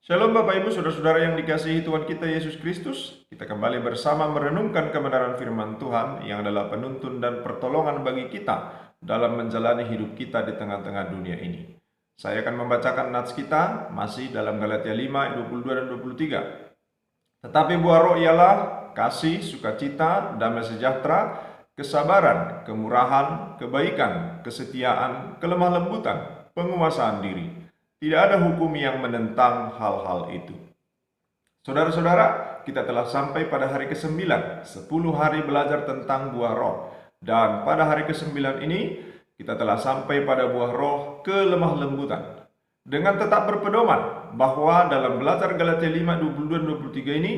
Shalom Bapak Ibu Saudara-saudara yang dikasihi Tuhan kita Yesus Kristus. Kita kembali bersama merenungkan kebenaran firman Tuhan yang adalah penuntun dan pertolongan bagi kita dalam menjalani hidup kita di tengah-tengah dunia ini. Saya akan membacakan nats kita masih dalam Galatia 5 ayat 22 dan 23. Tetapi buah roh ialah kasih, sukacita, damai sejahtera, kesabaran, kemurahan, kebaikan, kesetiaan, kelemah lembutan, penguasaan diri. Tidak ada hukum yang menentang hal-hal itu. Saudara-saudara, kita telah sampai pada hari ke-9, 10 hari belajar tentang buah roh. Dan pada hari ke-9 ini, kita telah sampai pada buah roh kelemah lembutan. Dengan tetap berpedoman bahwa dalam belajar Galatia 5, 22 dan 23 ini,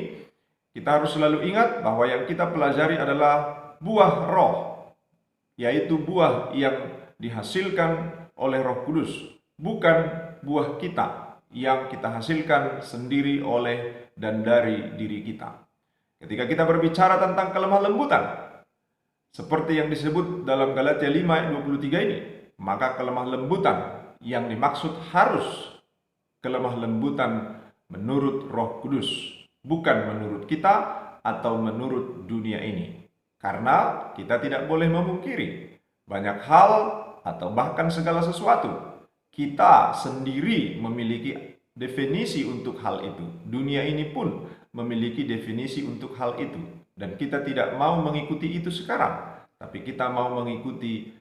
kita harus selalu ingat bahwa yang kita pelajari adalah buah roh, yaitu buah yang dihasilkan oleh Roh Kudus, bukan buah kita yang kita hasilkan sendiri oleh dan dari diri kita. Ketika kita berbicara tentang kelemah lembutan, seperti yang disebut dalam Galatia 5 ayat 23 ini, maka kelemah lembutan yang dimaksud harus kelemah lembutan menurut Roh Kudus, bukan menurut kita atau menurut dunia ini. Karena kita tidak boleh memungkiri banyak hal atau bahkan segala sesuatu kita sendiri memiliki definisi untuk hal itu. Dunia ini pun memiliki definisi untuk hal itu. Dan kita tidak mau mengikuti itu sekarang. Tapi kita mau mengikuti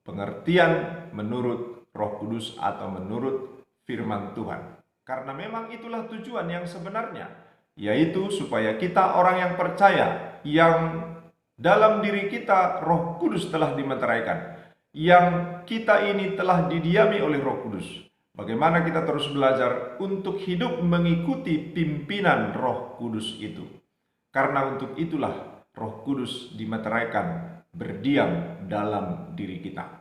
pengertian menurut Roh Kudus atau menurut firman Tuhan. Karena memang itulah tujuan yang sebenarnya. Yaitu supaya kita orang yang percaya, yang dalam diri kita Roh Kudus telah dimeteraikan, yang kita ini telah didiami oleh Roh Kudus. Bagaimana kita terus belajar untuk hidup mengikuti pimpinan Roh Kudus itu. Karena untuk itulah Roh Kudus dimeteraikan berdiam dalam diri kita.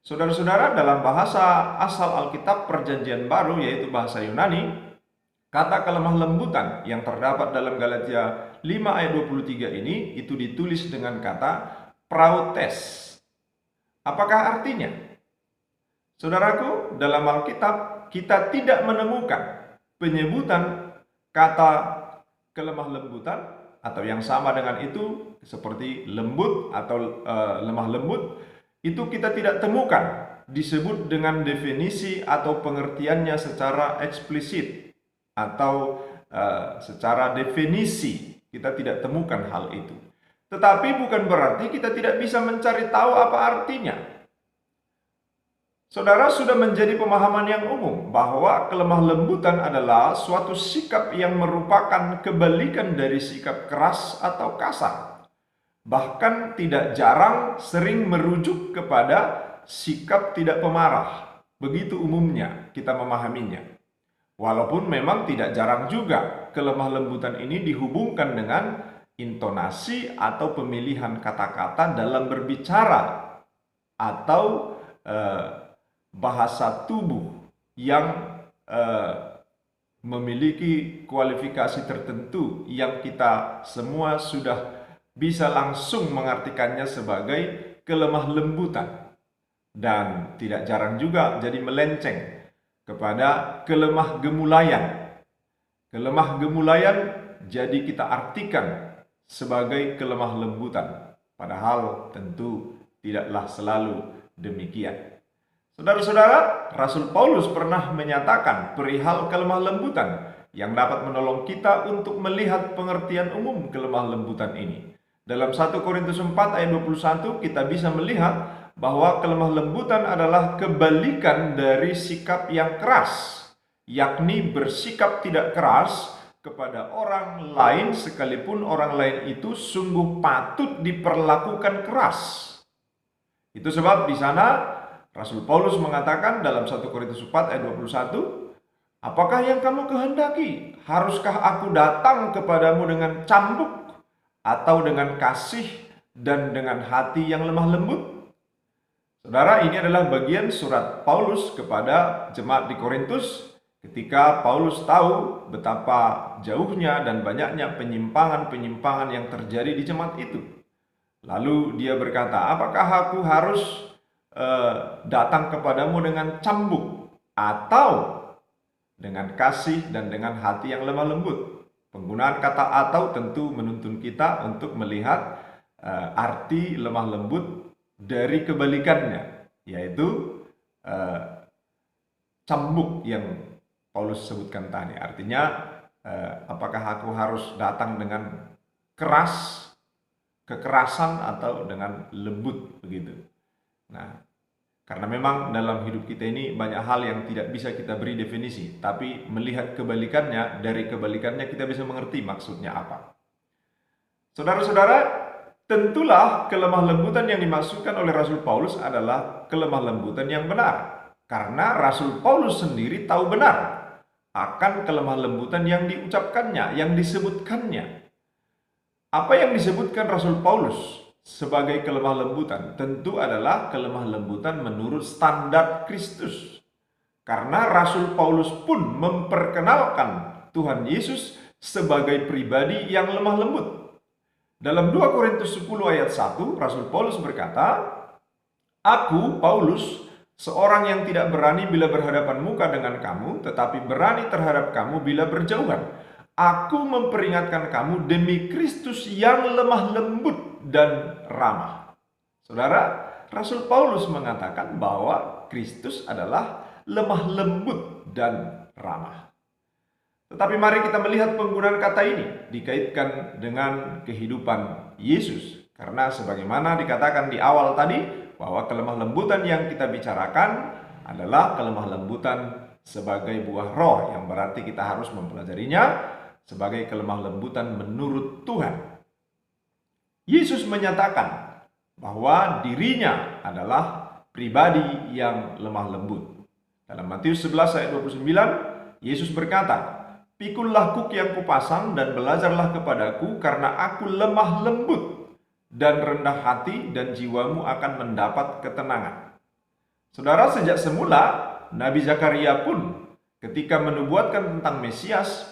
Saudara-saudara, dalam bahasa asal Alkitab Perjanjian Baru, yaitu bahasa Yunani, kata kelemah lembutan yang terdapat dalam Galatia 5 ayat 23 ini itu ditulis dengan kata prautes. Apakah artinya? Saudaraku, dalam Alkitab kita tidak menemukan penyebutan kata kelemah lembutan atau yang sama dengan itu seperti lembut atau lemah lembut. Itu kita tidak temukan disebut dengan definisi atau pengertiannya secara eksplisit atau secara definisi. Kita tidak temukan hal itu. Tetapi bukan berarti kita tidak bisa mencari tahu apa artinya. Saudara, sudah menjadi pemahaman yang umum bahwa kelemah lembutan adalah suatu sikap yang merupakan kebalikan dari sikap keras atau kasar. Bahkan tidak jarang sering merujuk kepada sikap tidak pemarah. Begitu umumnya kita memahaminya. Walaupun memang tidak jarang juga kelemah lembutan ini dihubungkan dengan intonasi atau pemilihan kata-kata dalam berbicara atau bahasa tubuh yang memiliki kualifikasi tertentu yang kita semua sudah bisa langsung mengartikannya sebagai kelemah lembutan. Dan tidak jarang juga jadi melenceng kepada kelemah gemulayan. Kelemah gemulayan jadi kita artikan sebagai kelemah lembutan, padahal tentu tidaklah selalu demikian. Saudara-saudara, Rasul Paulus pernah menyatakan perihal kelemah lembutan yang dapat menolong kita untuk melihat pengertian umum kelemah lembutan ini. Dalam 1 Korintus 4 ayat 21 kita bisa melihat bahwa kelemah lembutan adalah kebalikan dari sikap yang keras, yakni bersikap tidak keras kepada orang lain sekalipun orang lain itu sungguh patut diperlakukan keras. Itu sebab di sana Rasul Paulus mengatakan dalam 1 Korintus 4 ayat 21, apakah yang kamu kehendaki? Haruskah aku datang kepadamu dengan cambuk atau dengan kasih dan dengan hati yang lemah lembut? Saudara, ini adalah bagian surat Paulus kepada jemaat di Korintus ketika Paulus tahu betapa jauhnya dan banyaknya penyimpangan-penyimpangan yang terjadi di jemaat itu. Lalu dia berkata, apakah aku harus datang kepadamu dengan cambuk atau dengan kasih dan dengan hati yang lemah lembut. Penggunaan kata atau tentu menuntun kita untuk melihat arti lemah lembut dari kebalikannya, yaitu cambuk yang Paulus sebutkan tadi. Artinya, apakah aku harus datang dengan keras, kekerasan, atau dengan lembut begitu. Nah, karena memang dalam hidup kita ini banyak hal yang tidak bisa kita beri definisi, tapi melihat kebalikannya, dari kebalikannya kita bisa mengerti maksudnya apa. Saudara-saudara, tentulah kelemah lembutan yang dimaksudkan oleh Rasul Paulus adalah kelemah lembutan yang benar. Karena Rasul Paulus sendiri tahu benar akan kelemah lembutan yang diucapkannya, yang disebutkannya. Apa yang disebutkan Rasul Paulus sebagai kelemah lembutan tentu adalah kelemah lembutan menurut standar Kristus. Karena Rasul Paulus pun memperkenalkan Tuhan Yesus sebagai pribadi yang lemah lembut. Dalam 2 Korintus 10 ayat 1, Rasul Paulus berkata, "Aku, Paulus, seorang yang tidak berani bila berhadapan muka dengan kamu, tetapi berani terhadap kamu bila berjauhan. Aku memperingatkan kamu demi Kristus yang lemah lembut dan ramah." Saudara, Rasul Paulus mengatakan bahwa Kristus adalah lemah lembut dan ramah. Tetapi mari kita melihat penggunaan kata ini dikaitkan dengan kehidupan Yesus. Karena sebagaimana dikatakan di awal tadi, bahwa kelemah lembutan yang kita bicarakan adalah kelemah lembutan sebagai buah roh, yang berarti kita harus mempelajarinya sebagai kelemah lembutan menurut Tuhan. Yesus menyatakan bahwa dirinya adalah pribadi yang lemah lembut. Dalam Matius 11 ayat 29, Yesus berkata, "Pikullah kuk yang kupasang dan belajarlah kepadaku, karena aku lemah lembut dan rendah hati, dan jiwamu akan mendapat ketenangan." Saudara, sejak semula Nabi Zakaria pun ketika menubuatkan tentang Mesias,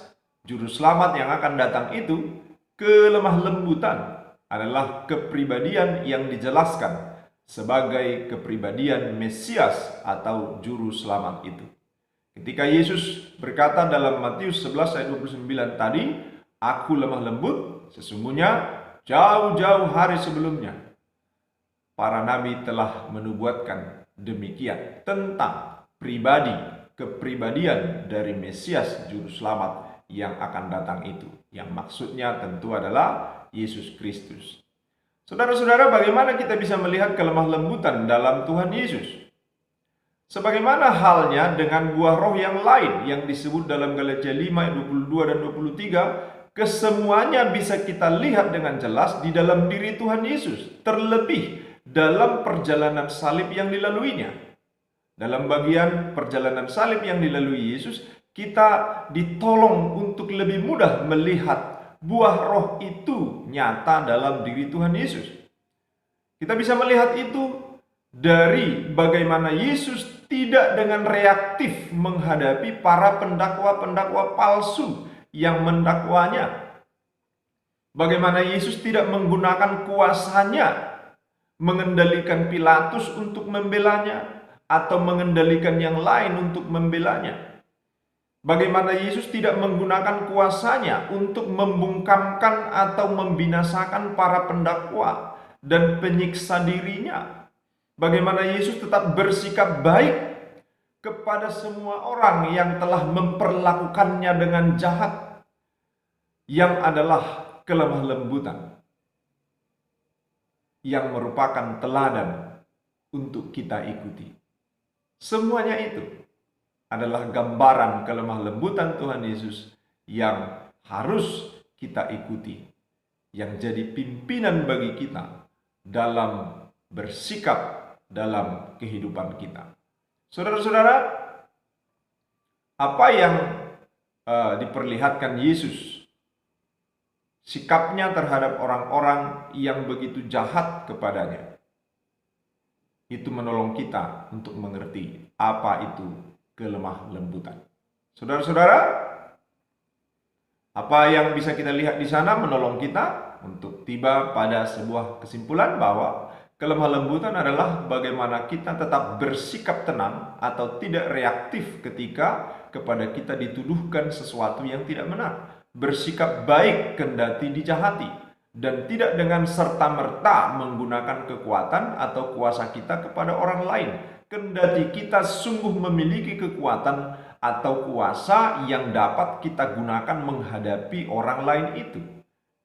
juru selamat yang akan datang itu, kelemah lembutan adalah kepribadian yang dijelaskan sebagai kepribadian Mesias atau juru selamat itu. Ketika Yesus berkata dalam Matius 11 ayat 29 tadi, "Aku lemah lembut," sesungguhnya jauh-jauh hari sebelumnya para nabi telah menubuatkan demikian tentang kepribadian dari Mesias juru selamat yang akan datang itu, yang maksudnya tentu adalah Yesus Kristus. Saudara-saudara, bagaimana kita bisa melihat kelemah lembutan dalam Tuhan Yesus? Sebagaimana halnya dengan buah roh yang lain yang disebut dalam Galatia 5 ayat 22 dan 23, kesemuanya bisa kita lihat dengan jelas di dalam diri Tuhan Yesus, terlebih dalam perjalanan salib yang dilaluinya. Dalam bagian perjalanan salib yang dilalui Yesus, kita ditolong untuk lebih mudah melihat buah roh itu nyata dalam diri Tuhan Yesus. Kita bisa melihat itu dari bagaimana Yesus tidak dengan reaktif menghadapi para pendakwa-pendakwa palsu yang mendakwanya. Bagaimana Yesus tidak menggunakan kuasanya mengendalikan Pilatus untuk membelanya atau mengendalikan yang lain untuk membelanya. Bagaimana Yesus tidak menggunakan kuasanya untuk membungkamkan atau membinasakan para pendakwa dan penyiksa dirinya. Bagaimana Yesus tetap bersikap baik kepada semua orang yang telah memperlakukannya dengan jahat, yang adalah kelemah lembutan, yang merupakan teladan untuk kita ikuti. Semuanya itu adalah gambaran kelemah lembutan Tuhan Yesus yang harus kita ikuti, yang jadi pimpinan bagi kita dalam bersikap dalam kehidupan kita. Saudara-saudara, apa yang diperlihatkan Yesus, sikapnya terhadap orang-orang yang begitu jahat kepadanya, itu menolong kita untuk mengerti apa itu kelemah lembutan. Saudara-saudara, apa yang bisa kita lihat di sana menolong kita untuk tiba pada sebuah kesimpulan bahwa kelemah lembutan adalah bagaimana kita tetap bersikap tenang atau tidak reaktif ketika kepada kita dituduhkan sesuatu yang tidak benar, bersikap baik kendati dijahati, dan tidak dengan serta-merta menggunakan kekuatan atau kuasa kita kepada orang lain, kendati kita sungguh memiliki kekuatan atau kuasa yang dapat kita gunakan menghadapi orang lain itu,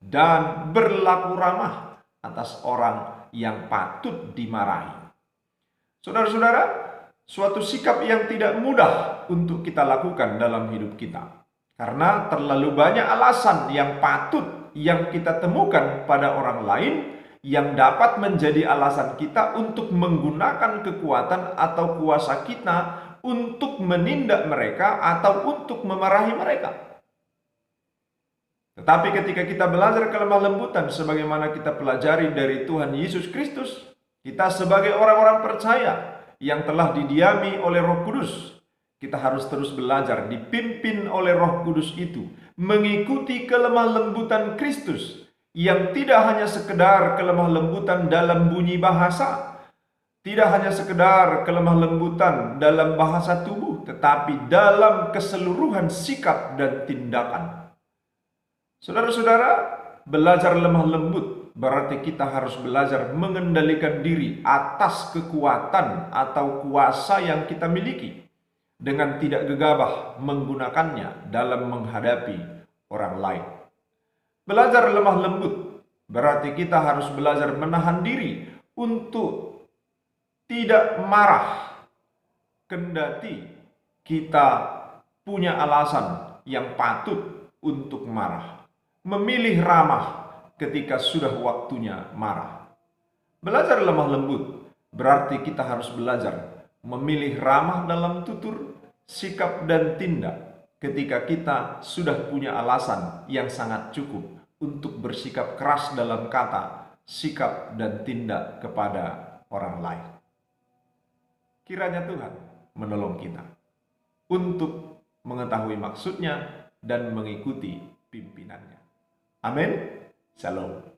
dan berlaku ramah atas orang yang patut dimarahi. Saudara-saudara, suatu sikap yang tidak mudah untuk kita lakukan dalam hidup kita, karena terlalu banyak alasan yang patut yang kita temukan pada orang lain yang dapat menjadi alasan kita untuk menggunakan kekuatan atau kuasa kita untuk menindak mereka atau untuk memarahi mereka. Tetapi ketika kita belajar kelemah lembutan sebagaimana kita pelajari dari Tuhan Yesus Kristus, kita sebagai orang-orang percaya yang telah didiami oleh Roh Kudus, kita harus terus belajar dipimpin oleh Roh Kudus itu, mengikuti kelemah lembutan Kristus yang tidak hanya sekedar kelemah lembutan dalam bunyi bahasa, tidak hanya sekedar kelemah lembutan dalam bahasa tubuh, tetapi dalam keseluruhan sikap dan tindakan. Saudara-saudara, belajar lemah lembut berarti kita harus belajar mengendalikan diri atas kekuatan atau kuasa yang kita miliki dengan tidak gegabah menggunakannya dalam menghadapi orang lain. Belajar lemah lembut berarti kita harus belajar menahan diri untuk tidak marah kendati kita punya alasan yang patut untuk marah. Memilih ramah ketika sudah waktunya marah. Belajar lemah lembut berarti kita harus belajar memilih ramah dalam tutur, sikap, dan tindak ketika kita sudah punya alasan yang sangat cukup untuk bersikap keras dalam kata, sikap, dan tindak kepada orang lain. Kiranya Tuhan menolong kita untuk mengetahui maksudnya dan mengikuti pimpinannya. Amin. Shalom.